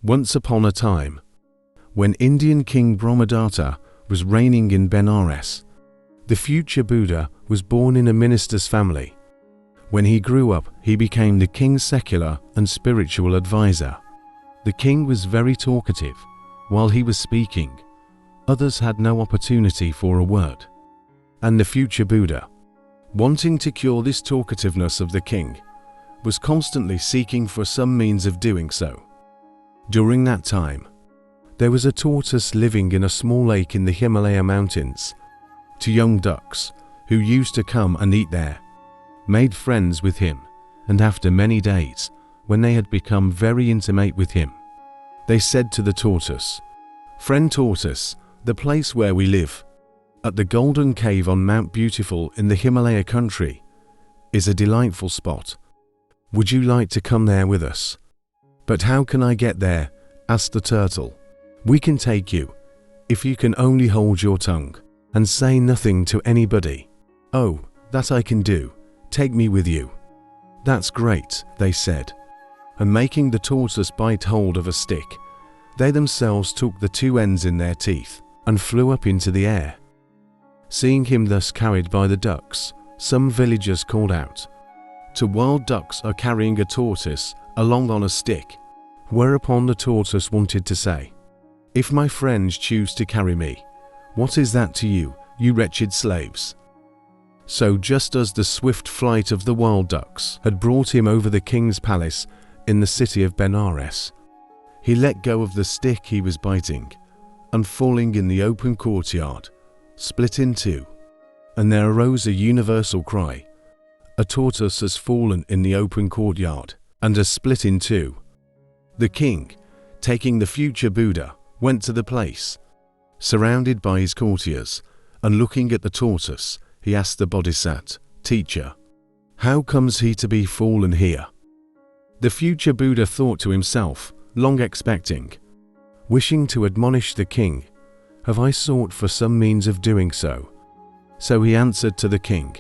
Once upon a time, when Indian King Brahmadatta was reigning in Benares, the future Buddha was born in a minister's family. When he grew up, he became the king's secular and spiritual advisor. The king was very talkative. While he was speaking, others had no opportunity for a word. And the future Buddha, wanting to cure this talkativeness of the king, was constantly seeking for some means of doing so. During that time, there was a tortoise living in a small lake in the Himalaya mountains. Two young ducks, who used to come and eat there, made friends with him, and after many days, when they had become very intimate with him, they said to the tortoise, "Friend Tortoise, the place where we live, at the Golden Cave on Mount Beautiful in the Himalaya country, is a delightful spot. Would you like to come there with us?" "But how can I get there?" asked the turtle. "We can take you, if you can only hold your tongue and say nothing to anybody." "Oh, that I can do. Take me with you." "That's great," they said, and making the tortoise bite hold of a stick, they themselves took the two ends in their teeth and flew up into the air. Seeing him thus carried by the ducks, some villagers called out, "Two wild ducks are carrying a tortoise along on a stick," whereupon the tortoise wanted to say, "If my friends choose to carry me, what is that to you, you wretched slaves?" So just as the swift flight of the wild ducks had brought him over the king's palace in the city of Benares, he let go of the stick he was biting, and falling in the open courtyard, split in two, and there arose a universal cry, "A tortoise has fallen in the open courtyard, and has split in two." The king, taking the future Buddha, went to the place, surrounded by his courtiers, and looking at the tortoise, he asked the Bodhisattva, "Teacher, how comes he to be fallen here?" The future Buddha thought to himself, long expecting, wishing to admonish the king, "Have I sought for some means of doing so?" So he answered to the king,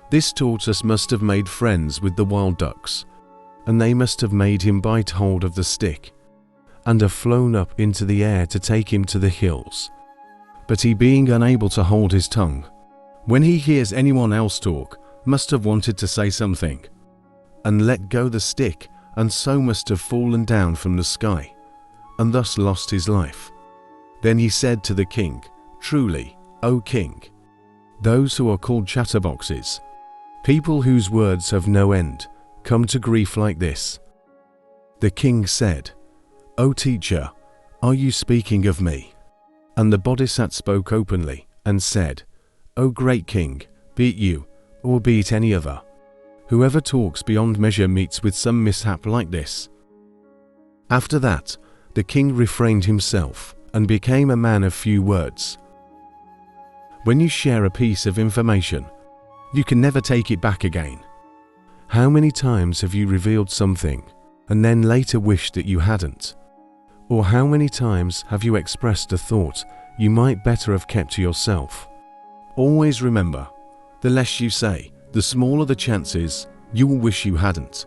"This tortoise must have made friends with the wild ducks, and they must have made him bite hold of the stick, and have flown up into the air to take him to the hills. But he, being unable to hold his tongue, when he hears anyone else talk, must have wanted to say something, and let go the stick, and so must have fallen down from the sky, and thus lost his life." Then he said to the king, "Truly, O king, those who are called chatterboxes, people whose words have no end, come to grief like this." The king said, "O teacher, are you speaking of me?" And the Bodhisattva spoke openly and said, "O great king, be it you, or be it any other, whoever talks beyond measure meets with some mishap like this." After that, the king refrained himself and became a man of few words. When you share a piece of information, you can never take it back again. How many times have you revealed something and then later wished that you hadn't? Or how many times have you expressed a thought you might better have kept to yourself? Always remember, the less you say, the smaller the chances you will wish you hadn't.